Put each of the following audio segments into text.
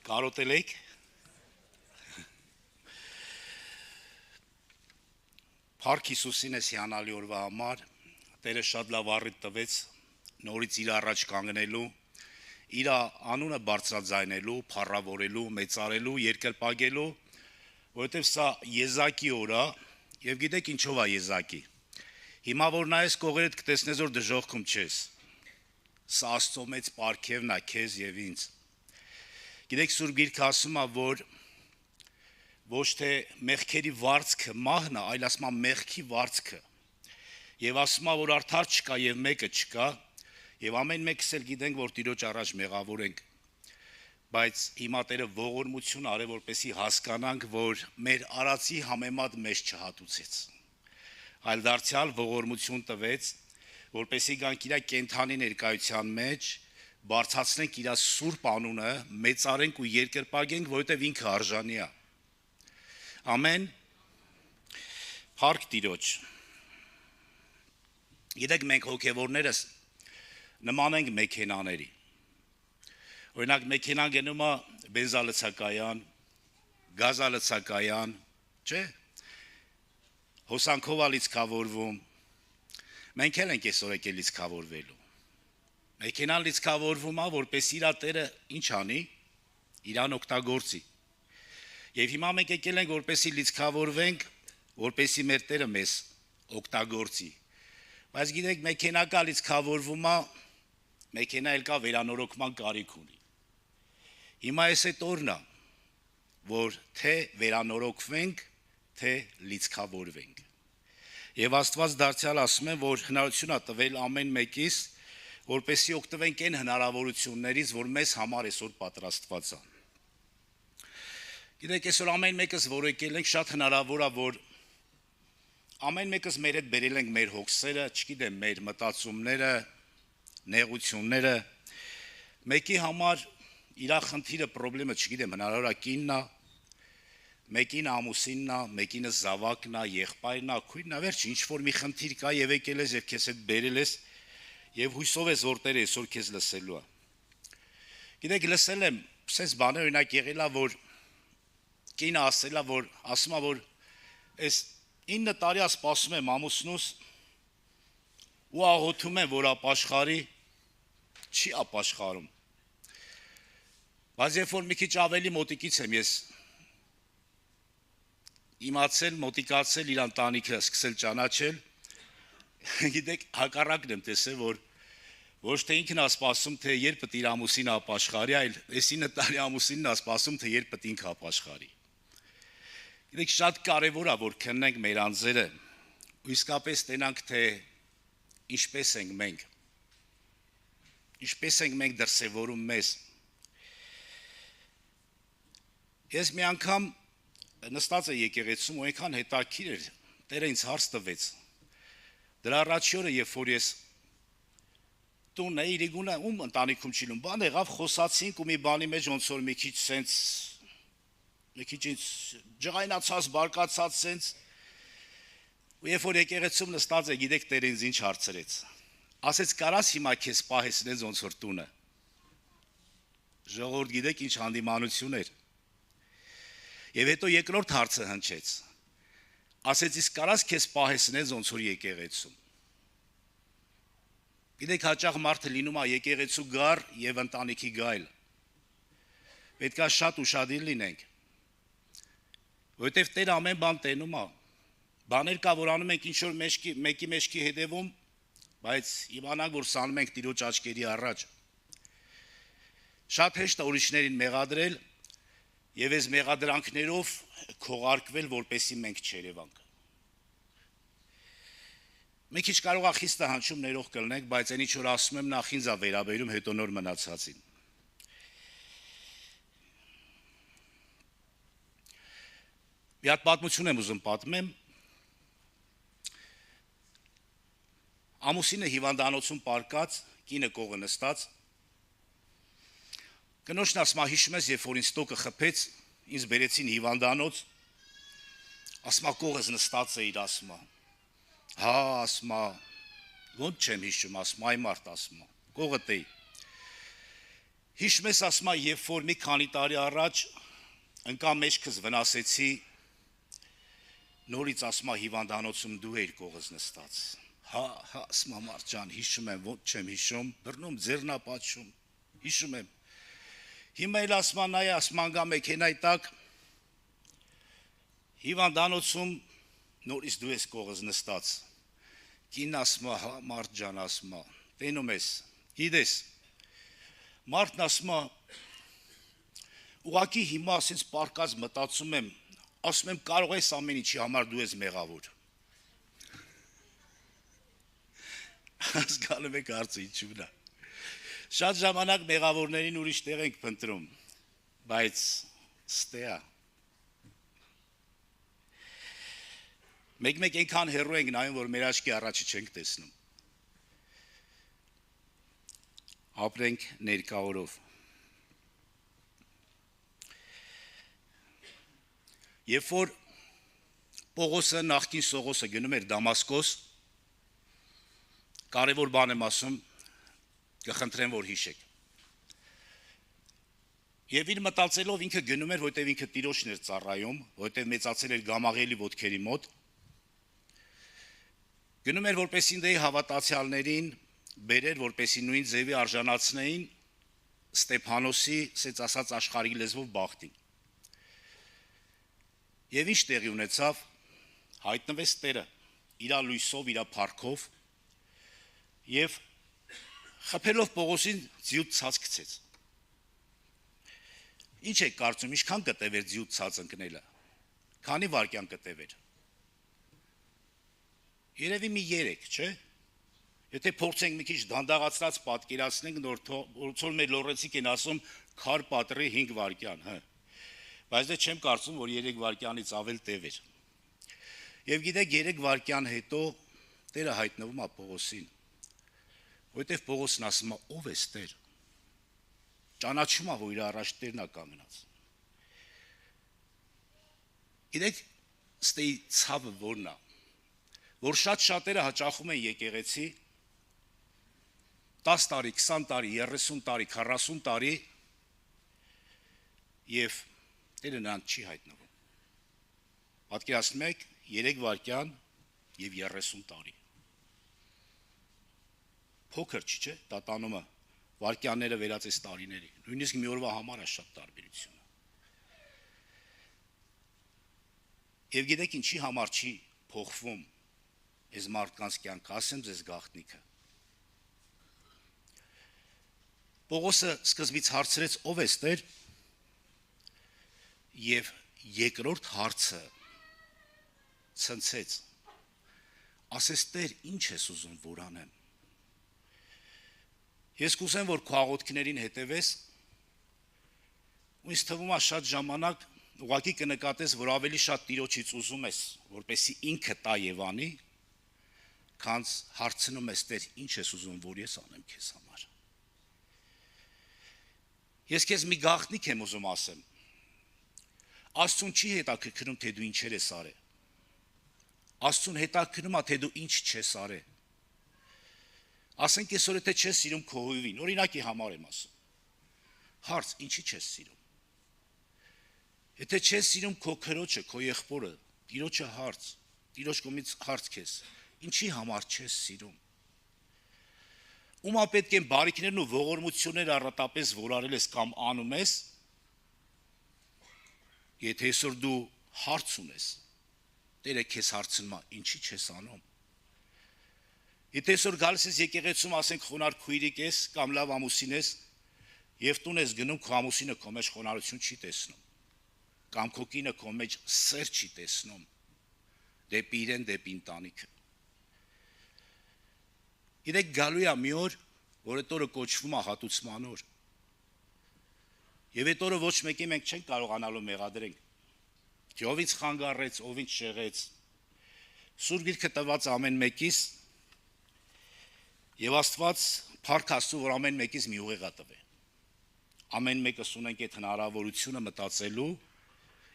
Կարոտել եք։ Փառք Հիսուսին էս հիանալի օրվա համար, Տերը շատ լավ առիթ տվեց նորից իր առաջ կանգնելու, իր անունը բարձրաձայնելու, փառավորելու, մեծարելու, երկրպագելու, որովհետև սա եզակի օր է, եւ գիտեք ինչով է եզակի։ Հիմա որ նայես կողերդ կտեսնես որ դժոխքում չես։ Սա Աստծո մեծ պարգևն է քեզ եւ ինձ։ Գիտեք Սուրբ Գիրքը ասում է, որ ոչ թե մեղքերի վարձքը մահն է, այլ ասում է մեղքի վարձքը։ Եվ ասում է, որ արդար չկա եւ մեկը չկա, եւ ամեն մեկս էլ գիտենք, որ Տիրոջ առաջ մեղավոր ենք։ Բայց հիմա Տերը ողորմություն արե, որպեսի հասկանանք, որ մեր արածի համեմատ մեզ չհատուցեց։ Այլ դարձյալ ողորմություն տվեց, որպեսի գանք իր կենթանի ներկայության մեջ, բարձրացնենք իր սուրբ անունը, մեծարենք ու երկրպագենք, որովհետև ինքը արժանի է։ Ամեն։ Փառք Տիրոջ։ Գիտեք մենք հոգևորներս նման ենք մեքենաների։ Օրինակ մեքենան գնում է բենզալցակայան, գազալցակայան, չէ՞։ Հոսանքով է լիցքավորվում։ Մենք էլ ենք այսօր եկել լիցքավորվելու։ Մեքենան լիցքավորվում է, որպես իր տերը ինչ անի, իրան օգտագործի։ Եվ հիմա մենք եկել ենք, որպեսի լիցքավորվենք, որպեսի մեր տերը մեզ օգտագործի։ Բայց գիտեք, մեքենա կա լիցքավորվում է, մեքենա էլ կա վերանորոգման կարիք ունի։ Հիմա այս այդ օրն է, որ թե վերանորոգվենք, թե լիցքավորվենք։ Եվ Աստված դարձյալ ասում է, որ հնարություն է տվել ամեն մեկիս, որպեսի օգտվենք այն հնարավորություններից, որ մեզ համար այսօր պատրաստված են։ Գիտեք, այսօր ամեն մեկս, որ եկել ենք, շատ հնարավոր է, որ ամեն մեկս մեր հետ բերել ենք մեր հոգսերը, չգիտեմ, մեր մտածումները, նեղությունները, մեկի համար իր խնդիրը, խնդրեմը, չգիտեմ, հնարավոր է կինն է, մեկին ամուսինն է, մեկինը զավակն է, եղբայրն է, քույրն է, վերջ ինչ որ մի խնդիր կա եւ եկել ես եւ քեզ հետ բերել ես եւ հույսով ես որ Տերը այսօր քեզ լսելու է։ Գիտեք, լսել եմ, սես բաներ օրինակ եղել է, որ կինը ասել է, որ ասում է, որ այս 9 տարի է սպասում եմ ամուսնուս ու աղոթում եմ, որ ապաշխարի, չի ապաշխարում։ Բայց երբ որ մի քիչ ավելի մոտիկից եմ ես իմացել, մոտիկացել իր ընտանիքը, սկսել ճանաչել, գիտեք, հակառակն եմ տեսել, որ ոչ թե ինքն է սպասում, թե երբ պետք իր ամուսինը ապաշխարի, այլ այս 9 տարի ամուսինն է սպասում, թե երբ պետք ինքը ապաշխարի։ Գիտեք, շատ կարևոր է, որ քննենք մեր անձերը, ու իսկապես տենանք, թե ինչպես ենք մենք, ինչպես ենք մենք դրսևորում մեզ։ Ես մի անգամ նստած է եկեղեցում ու այնքան հետաքրքիր էր, Տերը ինձ հարց տվեց։ Դրա առաջի օրը, երբ որ ես տուն էի, իրիկունը ում ընտանիքում չիլում, բան եղավ, խոսացինք ու մի բանի մեջ ոնց որ մի քիչ սենց, մի քիչ ինձ ջղայնացած, բարկացած սենց, ու երբ որ եկեղեցում նստած է, գիտեք Տերը ինձ ինչ հարցրեց։ Ասեց կարաս հիմա քեզ պահեսնես ոնց որ տունը։ Ժողովուրդ գիտեք ինչ հանդիմանություն էր։ Եվ հետո երկրորդ հարցը հնչեց։ Ասեց իսկ կարաս քեզ պահեսնես ոնց որ եկեղեցում։ Գիտեք հաճախ մարդը լինում է եկեղեցու գար եւ ընտանիքի գայլ։ Պետքա շատ ուշադիր լինենք։ Որովհետեւ Տերը ամեն բան տենում է։ Բաներ կա որ անում ենք ինչ որ մեկի մեջքի հետևում, բայց իմանանք որ սանում ենք Տիրոջ աչքերի առաջ։ Շատ հեշտ է ուրիշներին մեղադրել եւ այս մեղադրանքներով քողարկվել, որպեսի մենք չերևանք։ Մի քիչ կարող է խիստը հնչում ներող կլնենք, բայց այն ինչ որ ասում եմ նախ ինձ է վերաբերում, հետո նոր մնացածին։ Մի հատ պատմություն եմ ուզում պատմեմ։ Ամուսինը հիվանդանոցում պարկած, կինը կողը նստած։ Կնոջն ասում է, հիշում ես, երբ որ ինձ տոկը խփեց, ինձ բերեցին հիվանդանոց, ասում է կողս նստած էիր, ասում է։ Հա, ասում է, ոնց չեմ հիշում, ասում այ մարդ, ասում է, կողդ էի։ Հիշում ես ասма, երբ որ մի քանի տարի առաջ ընկա մեջքս վնասեցի, նորից ասма հիվանդանոցում դու էիր կողս նստած։ Հա, ասма մարդ ջան, հիշում եմ, ոնց չեմ հիշում, բռնում ձեռնապաչում, հիշում եմ։ Հիմա էլ ասма նայ, ասма անգա մեքենայի տակ հիվանդանոցում նորից դու ես կողս նստած։ Կին ասма, հա մարդ ջան, ասма, տենում ես, գիտես, մարդն ասма, ուղակի հիմա ասենց պարկած մտածում եմ, ասում եմ կարող ես ամեն ինչի համար դու ես մեղավոր։ Հասկանում եք հարցը ինչու՞ն է։ Շատ ժամանակ մեղավորներին ուրիշ տեղ ենք փնտրում, բայց ստեա։ Մեկ-մեկ այնքան հեռու ենք նայում, որ մեր աչքի առաջը չենք տեսնում։ Ապրենք ներկա օրով։ Երբ որ Պողոսը նախկին Սողոսը գնում էր Դամասկոս, կարևոր բան եմ ասում, կխնդրեմ որ հիշեք։ Եվ իր մտածելով ինքը գնում էր, որտեղ ինքը տիրոջն էր ծառայում, որտեղ մեծացել էր Գամաղելի ոտքերի մոտ, գնում էր որպեսզի դե հավատացյալներին բերեր, որպեսզի նույն ձևի արժանացնեին Ստեփանոսի, ասած ասած աշխարհի լեզվով բախտին։ Եվ ինչ տեղի ունեցավ, հայտնվեց Տերը, իր լույսով, իր փառքով, եւ խփելով Պողոսին ձիուց ցած գցեց։ Ինչ եք կարծում, ինչքան կտևեր ձիուց ցած ընկնելը։ Քանի վայրկյան կտևեր։ Երևի մի 3, չէ՞։ Եթե փորձենք մի քիչ դանդաղացած պատկերացնենք, որ մեր լոռեցիկ են ասում քար պատրի 5 վայրկյան, հա։ Բայց դե չեմ կարծում, որ 3 վայրկյանից ավել տևեր։ Եվ գիտեք, 3 վայրկյան հետո Տերը հայտնվում է Պողոսին։ Որտեվ Պողոսն ասում է, ով ես Տեր։ Ճանաչում է, որ իր առաջ Տերն է կանգնած։ Գիտեք, ստեի ցավը որն է, որ շատ շատերը հաճախում են եկեղեցի 10 տարի, 20 տարի, 30 տարի, 40 տարի եւ Տերը նրանց չի հայտնվում։ Պատկերացնում եք 3 վայրկյան եւ 30 տարի։ Փոքր չի, չէ՞, տատանումը վայրկյանները վերածես տարիների։ Նույնիսկ մի օրվա համար է շատ տարբերությունը։ Եվ գիտեք ինչի համար չի փոխվում այս մարդկանց կյանքը, ասեմ ձեզ գաղտնիքը։ Պողոսը սկզբից հարցրեց ով ես Տեր, եւ երկրորդ հարցը ցնցեց։ Ասես Տեր, ինչ ես ուզում որ անեմ։ Ես կուզեմ որ քո աղոթքներին հետևես, ու ինձ թվում է շատ ժամանակ ուղղակի կնկատես, որ ավելի շատ Տիրոջից ուզում ես, որպեսզի ինքը տա եւ անի, քան հարցնում ես Տեր, ինչ ես ուզում որ ես անեմ քեզ համար։ Ես քեզ մի գաղտնիք եմ ուզում ասեմ։ Աստծուն չի հետաքրքրում, թե դու ինչեր ես արել։ Աստծուն հետաքրքրում է, թե դու ինչ չես արել։ Ասենք այսօր եթե չես սիրում քո հույվին, օրինակի համար եմ ասում։ Հարց, ինչի չես սիրում։ Եթե չես սիրում քո քրոջը, քո եղբորը, Տիրոջը հարց, Տիրոջ կողմից հարց քեզ, ինչի համար չես սիրում։ Ումա պետք են բարիքներն ու ողորմությունները առատապես որ արել ես կամ անում ես, եթե այսօր դու հարց ունես, Տերը քեզ հարցնում է, ինչի չես անում։ Եթե այսօր գալիս ես եկեղեցում, ասենք խոնարհ քույրիկ ես կամ լավ ամուսին ես, եւ տուն ես գնում, քո ամուսինը քո մեջ խոնարհություն չի տեսնում, կամ քո կինը քո մեջ սեր չի տեսնում, դեպի իրեն, դեպի ընտանիքը։ Գիտեք, գալու է մի օր, որ այդ օրը կոչվում է հատուցման օր։ Եվ այդ օրը ոչ մեկի մենք չենք կարողանալու մեղադրենք։ Թե ով ինձ խանգարեց, ով ինձ շեղեց։ Սուրբ Գիրքը տված ամեն մեկիս եւ Աստված փառք Աստծո, որ ամեն մեկիս մի ուղեղա տվե։ Ամեն մեկս ունենք այդ հնարավորությունը մտածելու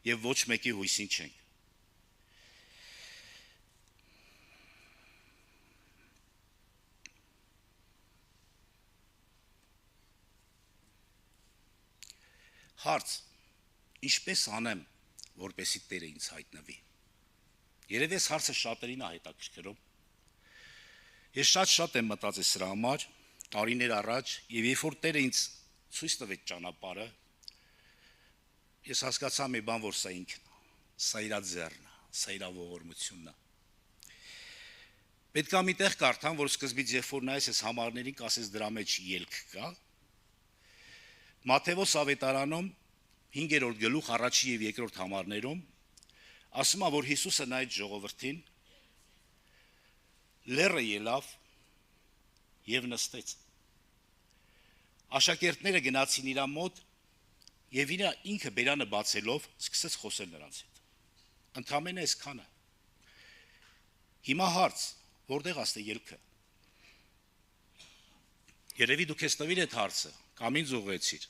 եւ ոչ մեկի հույսին չենք։ Հարց. Ինչպես անեմ, որպեսի Տերը ինձ հայտնվի։ Երևի այս հարցը շատերին է հետաքրքրում։ Ես շատ եմ մտածել սրա համար տարիներ առաջ, եւ երբ որ Տերը ինձ ցույց տվեց ճանապարհը, ես հասկացա մի բան, որ սա ինքն է, սա իր ձեռն է, սա իր ողորմությունն է։ Պետք է մի տեղ կարդամ, որ սկզբից երբ որ նայես այս համարներին, կասես դրա մեջ ելք կա։ Մատթեոս ավետարանում 5-րդ գլուխ առաջի եւ 2-րդ համարներում ասում է, որ Հիսուսը նայեց ժողովրդին, լեռը ելավ եւ նստեց։ Աշակերտները գնացին իր մոտ եւ ինքը բերանը բացելով սկսեց խոսել նրանց հետ։ Ընդամենը այսքանը։ Հիմա հարց, որտեղ աստ է ելքը։ Երևի դուք ես տվիր այդ հարցը, կամ ինձ ուղղեցիր։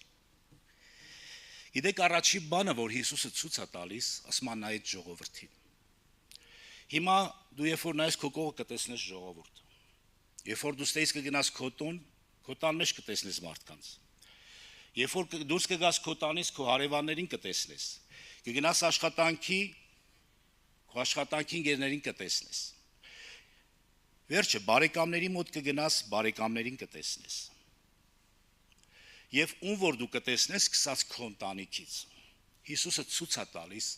Գիտեք, առաջի բանը, որ Հիսուսը ցույց է տալիս, ասում է նայեց ժողովրդին։ Հիմա դու երբ որ նայես քո կողը կտեսնես ժողովուրդ։ Երբ որ դու ստեից կգնաս քո տան մեջ կտեսնես մարդկանց։ Երբ որ դուրս կգաս քո տանից քո հարևաններին կտեսնես։ Կգնաս աշխատանքի, քո աշխատանքի ընկերներին կտեսնես։ Վերջը բարեկամների մոտ կգնաս, բարեկամներին կտեսնես։ Եվ ում որ դու կտեսնես սկսած քո ընտանիքից։ Հիսուսը ցույց է տալիս,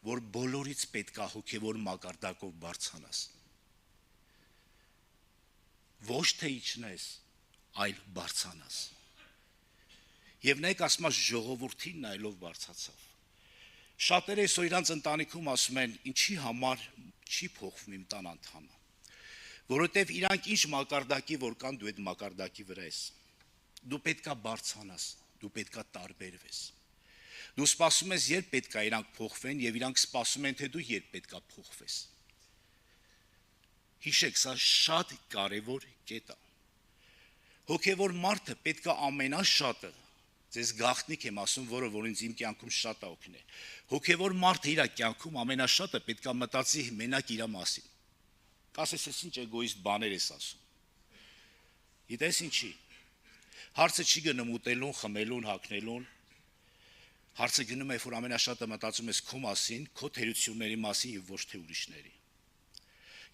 որ բոլորից պետք է հոգևոր մակարդակով բարձրանաս։ Ոչ թե իջնես, այլ բարձրանաս։ Եվ նայեք ասում է ժողովրդին նայելով բարձացավ։ Շատերը այսօր իրանց ընտանիքում ասում են, ինչի համար չի փոխվում իմ տան անդամը։ Որովհետև իրանք ինչ մակարդակի որ կան, դու այդ մակարդակի վրա ես։ Դու պետքա բարձրանաս, դու պետքա տարբերվես։ Դու սպասում ես, երբ պետքա իրանք փոխվեն, եւ իրանք սպասում են, թե դու երբ պետքա փոխվես։ Հիշեք, սա շատ կարևոր կետ է։ Հոգևոր մարդը պետքա ամենաշատը, ձեզ գաղտնիք եմ ասում, որ ինձ իմ կյանքում շատ է օգնել։ Հոգևոր մարդը իր կյանքում ամենաշատը պետքա մտածի մենակ իր մասին։ Կասես, ես ինչ էգոիստ բաներ ես ասում։ Գիտես ինչի։ Հարցը չի գնում ուտելուն, խմելուն, հագնելուն։ Հարցը գնում է, որ ամենաշատը մտածում ես քո մասին, քո թերությունների մասին եւ ոչ թե ուրիշների։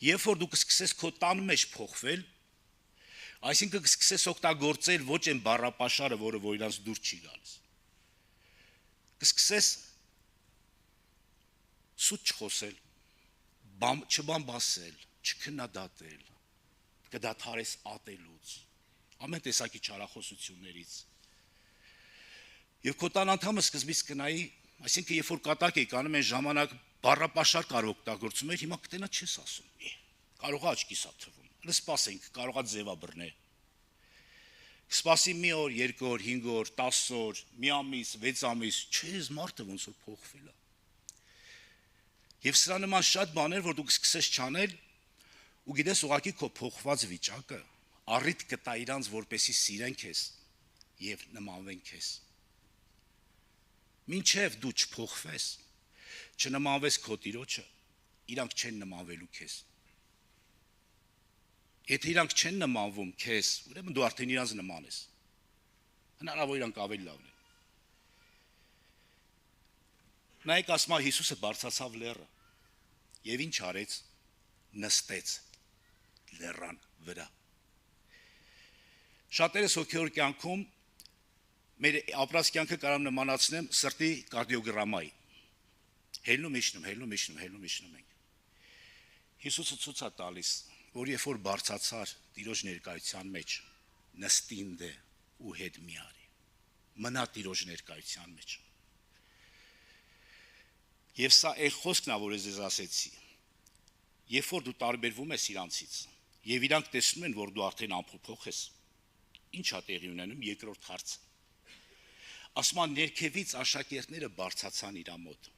Երբ որ դու կսկսես քո տան մեջ փոխվել, այսինքն կսկսես օգտագործել ոչ այն բառապաշարը, որը որ իրանց դուր չի գալիս։ Կսկսես սուտ չխոսել, չբամբասել, չքննադատել, կդադարես ատելուց։ Ամեն տեսակի չարախոսություններից։ Եվ քո տան անդամը սկզբից կնայի, այսինքն երբ որ կատակ եք անում այն ժամանակ բառապաշար կարող օգտագործում էր, հիմա կտենա չես ասում։ Կարող է աչքիս ա թվում։ Հələ սպասենք, կարող է ձևա բռնե։ Սպասի մի օր, 2 օր, 5 օր, 10 օր, մի ամիս, 6 ամիս, չես մարդը ոնց որ փոխվել է։ Եվ սրա նման շատ բաներ, որ դու կսկսես չանել, ու գիտես ուղղակի քո փոխված վիճակը առիթ կտա իրանց, որպեսի սիրեն քեզ եւ նմանվեն քեզ։ Մինչեւ դու չփոխվես, չնմանվես քո տիրոջը, իրանք չեն նմանվելու քեզ։ Եթե իրանք չեն նմանվում քեզ, ուրեմն դու արդեն իրանց նման ես։ Հնարավոր իրանք ավելի լավն են։ Նայեք, ասում է Հիսուսը բարձրացավ լեռը եւ ինչ արեց, նստեց լեռան վրա։ Շատերս հոգևոր կյանքում մեր ապրած կյանքը կարամ նմանացնեմ սրտի կարդիոգրամայի։ Հելնում ենք։ Հիսուսը ցույց է տալիս, որ երբ որ բարձացար Տիրոջ ներկայության մեջ, նստին դե ու հետ մի արի։ Մնա Տիրոջ ներկայության մեջ։ Եվ սա այն խոսքն է, որ ես ձեզ ասեցի։ Երբ որ դու տարբերվում ես իրանցից, եւ իրանք տեսնում են, որ դու արդեն ամփոփող ես, ինչ է տեղի ունենում երկրորդ հարցը։ Ասում է ներքևից աշակերտները բարձացան իր մոտ։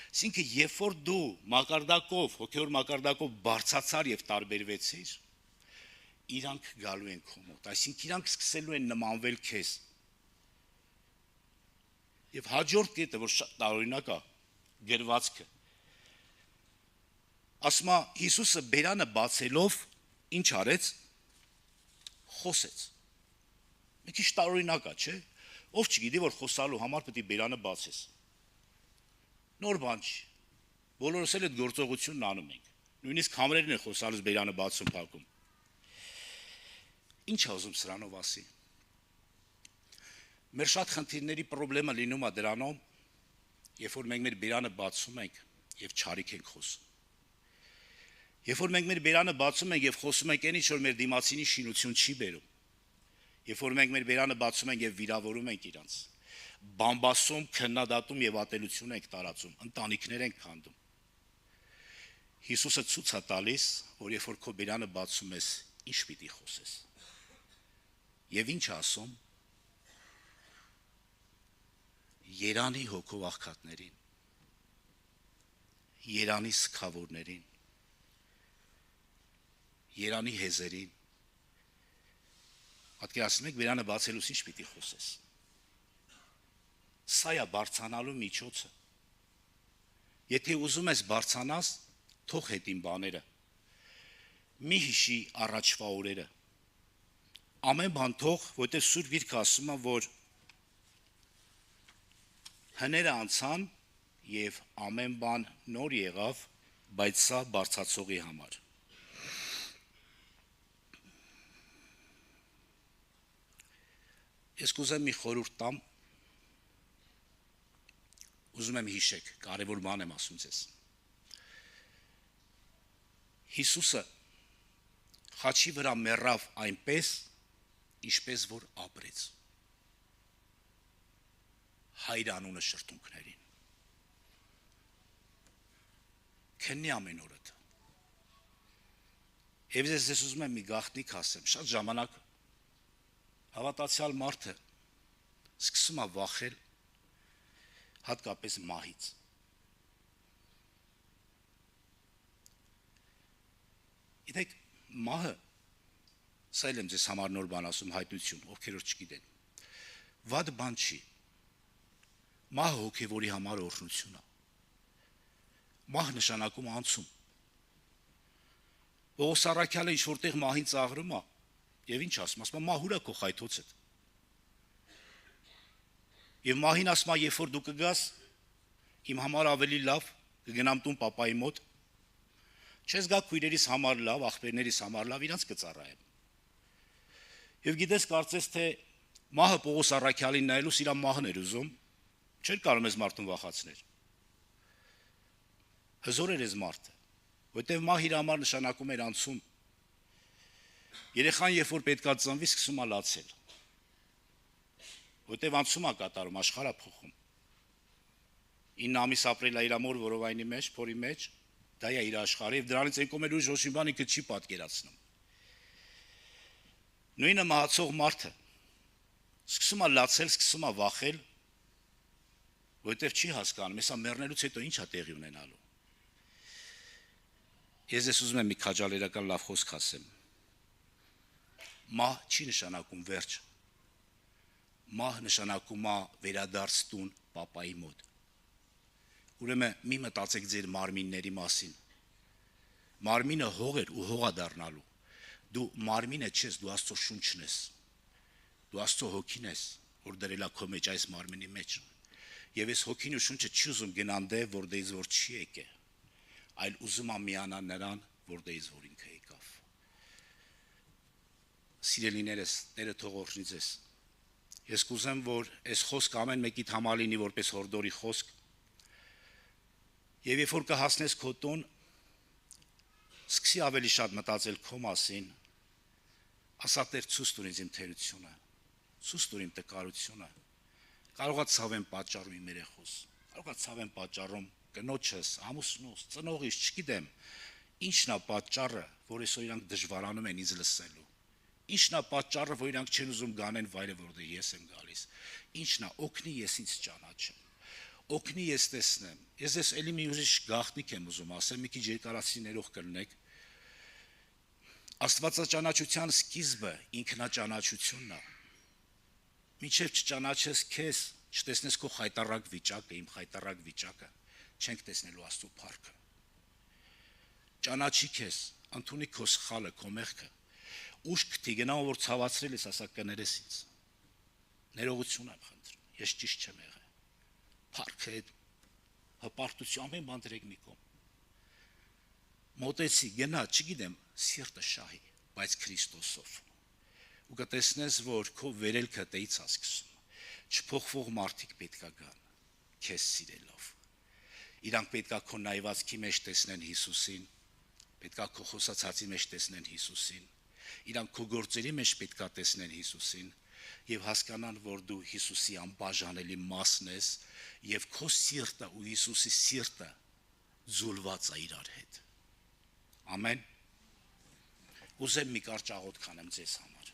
Այսինքն երբ որ դու մակարդակով, հոգևոր մակարդակով բարձացար եւ տարբերվեցիր, իրանք գալու են քո մոտ, այսինքն իրանք սկսելու են նմանվել քեզ։ Եվ հաջորդ կետը, որ շատ տարօրինակ է, գրվածքը։ Ասում է Հիսուսը բերանը բացելով ինչ արեց, խոսեց։ Մի քիչ տարօրինակ է, չէ՞։ Ով չգիտի, որ խոսալու համար պետք է բերանը բացես։ Նոր բան չի։ Բոլորս էլ այդ գործողությունն անում ենք։ Նույնիսկ համերերն են խոսալուց բերանը բացում փակում։ Ինչ է ուզում սրանով ասի։ Մեր շատ խնդիրների խնդրեմը լինում է դրանում, երբ որ մենք մեր բերանը բացում ենք եւ չարիք ենք խոսում։ Երբ որ մենք մեր բերանը բացում ենք եւ խոսում ենք այն ինչ որ մեր դիմացինի շինություն չի բերում։ Երբ որ մենք մեր բերանը բացում ենք եւ վիրավորում ենք իրանց, բամբասում, քննադատում եւ ատելություն ենք տարածում, ընտանիքներ ենք քանդում։ Հիսուսը ցույց է տալիս, որ երբ որ քո բերանը բացում ես, ինչ պիտի խոսես։ Եվ ինչ ասում։ Երանի հոգով աղքատներին, Երանի սքավորներին, Երանի հեզերին։ Պատկերացնում եք բերանը բացելուց ինչ պիտի խոսես։ Սա է բարձանալու միջոցը։ Եթե ուզում ես բարձանաս, թող հետին բաները։ Մի հիշի առաջվա օրերը։ Ամեն բան թող, որտեղ Սուրբ Գիրքը ասում է, որ հները անցան եւ ամեն բան նոր եղավ, բայց սա բարձացողի համար։ Ես կուզեմ մի խորհուրդ տամ, ուզում եմ հիշեք, կարևոր բան եմ ասում ձեզ։ Հիսուսը խաչի վրա մեռավ այնպես, ինչպես որ ապրեց։ Հայր անունը շրթունքներին։ Քննի ամեն օրդ։ Եվ ես ուզում եմ մի գաղտնիք ասեմ, շատ ժամանակ հավատացյալ մարդը սկսում է վախել հատկապես մահից։ Գիտեք, մահը, սա էլ եմ ձեզ համար նոր բան ասում, հայտնություն, ովքեր որ չգիտեն, վատ բան չի։ Մահը հոգևորի համար օրհնություն է։ Մահ նշանակում անցում։ Պողոս առաքյալը ինչ որտեղ մահին ծաղրում է, եւ ինչ ասում, ասում մահուրա քո խայթոցդ։ Եվ մահին ասում, երբ որ դու կգաս, իմ համար ավելի լավ կգնամ տուն պապայի մոտ, չես գա քույրերիս համար լավ, աղբերներիս համար լավ, իրանց կծառայեմ։ Եվ գիտես, կարծես թե մահը Պողոս առաքյալին նայելուց իր մահն էր ուզում, չէր կարող ես մարդուն վախացնել։ Հզոր էր այս մարդը, որտեղ մահ իր համար նշանակում էր անցում։ Երեխան երբ որ պետքա ծնվի, սկսում է լացել։ Որտեղ անցում է կատարում, աշխարհը փոխում։ 9 ամիս ապրել է իր ամոր որովայնի մեջ, փորի մեջ, դա է իր աշխարհը, եւ դրանից եկում էր ուրիշ ոչինչ բան ինքը չի պատկերացնում։ Նույնը մահացող մարդը սկսում է լացել, սկսում է վախել, որտեղ չի հասկանում, հեսա մեռնելուց հետո ինչ է տեղի ունենալու։ Ես ուզում եմ մի քաջալերական լավ խոսք ասեմ։ Մահ չի նշանակում վերջ։ Մահ նշանակում է վերադարձ տուն պապայի մոտ։ Ուրեմն մի մտածեք ձեր մարմինների մասին։ Մարմինը հող էր ու հողա դառնալու։ Դու մարմինը չես, դու Աստծո շունչն ես։ Դու Աստծո հոգին ես, որ դրել է քո մեջ այս մարմինի մեջ։ Եվ այս հոգին ու շունչը չի ուզում գնան դե, որ դեից որ չի եկե, այլ ուզում է միանալ նրան, որ դեից որ ինքը եկավ։ Սիրելիներս, Տերը թող օրհնի ձեզ։ Ես կուզեմ, որ այս խոսքը ամեն մեկիդ համար լինի որպես հորդորի խոսք։ Եվ երբ որ կհասնես քո տուն, սկսի ավելի շատ մտածել քո մասին, ասա Տեր ցույց տուր ինձ իմ թերությունը, ցույց տուր իմ տկարությունը։ Կարողա ցավեմ պատճառում իմ երեխուս, կարողա ցավեմ պատճառում կնոջս, ամուսնուս, ծնողիս, չգիտեմ, ինչն է պատճառը, որ այսօր իրանք դժվարանում են ինձ լսելու։ Ինչն է պատճառը, որ իրանք չեն ուզում գանեն վայրը, որտեղ ես եմ գալիս։ Ինչն է, օգնի ես ինձ ճանաչեմ։ Օգնի ես տեսնեմ։ Ես էլի մի ուրիշ գաղտնիք եմ ուզում ասել, մի քիչ երկարացի ներող կլնեք։ Աստվածաճանաչության սկիզբը ինքնաճանաչությունն է։ Մինչև չճանաչես քեզ, չտեսնես քո խայտարակ վիճակը, իմ խայտարակ վիճակը, չենք տեսնելու Աստծո փառքը։ Ճանաչի քեզ, ընդունի քո սխալը, քո մեղքը։ Ուշ գտի գնա որ ցավացրել ես, ասա կներես ինձ։ Ներողություն եմ խնդրում։ ես ճիշտ չեմ եղել։ Փառքը այդ հպարտություն ամեն բան դրեք մի կողմ։ Մոտեցի, գնա, չգիտեմ, սիրտը շահի, բայց Քրիստոսով։ Ու կտեսնես, որ քո վերելքը դեից է սկսում։ Չփոխվող մարդիկ պետքա գան, քեզ սիրելով։ Իրանք պետքա քո նայվածքի մեջ տեսնեն Հիսուսին, պետքա քո խոսացածի մեջ տեսնեն Հիսուսին, իրանք քո գործերի մեջ պետքա տեսնեն Հիսուսին եւ հասկանան, որ դու Հիսուսի անբաժանելի մասն ես եւ քո սիրտը ու Հիսուսի սիրտը զուլված է իրար հետ։ Ամեն։ Ուզեմ մի կարճ աղոթք անեմ ձեզ համար։